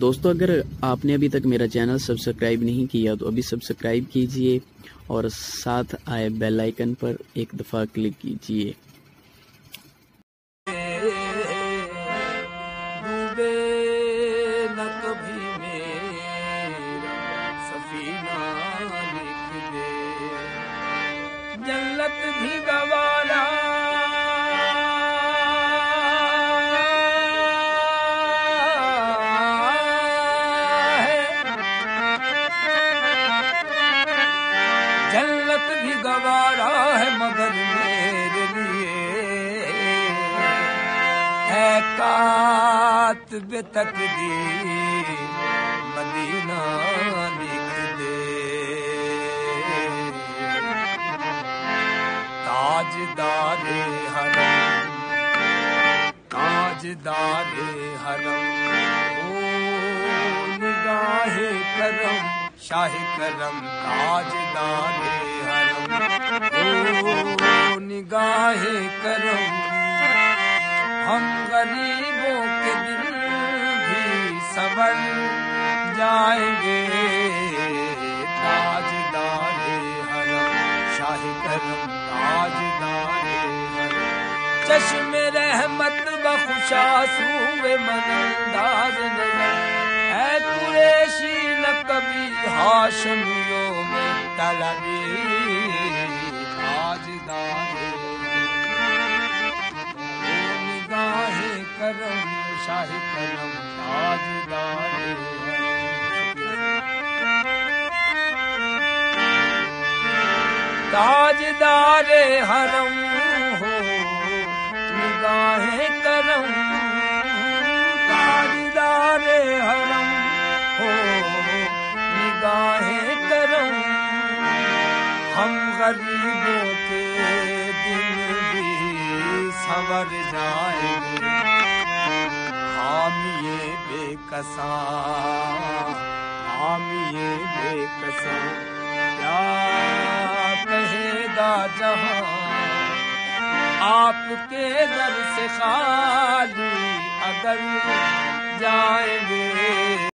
دوستو اگر آپ نے ابھی تک میرا چینل سبسکرائب نہیں کیا تو ابھی سبسکرائب کیجئے اور ساتھ آئے بیل آئیکن پر ایک دفعہ کلک کیجئے۔ ڈوبے نہ کبھی میرا سفینہ لکھ دے، جنت بھی گوارا جنت بھی گوارا ہے مگر میرے لیے ہے کاتب تقدیر مدینہ لکھ دے۔ تاجدار حرم تاجدار حرم او نگاہ کرم شاہ کرم، تاجدار حرم او نگاہ کرم، ہم غریبوں کے دل بھی سنور جائیں گے۔ تاجدار حرم شاہ کرم، تاجدار حرم، چشم رحمت بخشا سوئے من انداز نظر، اے قریشی نہ کبھی ہاشمیوں میں طلبی۔ تاجدار نگاہ کرم شاہ کرم، تاجدار تاجدار حرم ہو نگاہ کرم، تاجدار حرم ہو نگاہ کرم، ہم غریبوں کے دل بھی سنور جائیں گے۔ حامی بے کساں حامی بے کساں کیا کہے گا جہاں، آپ کے در سے خالی اگر جائیں گے۔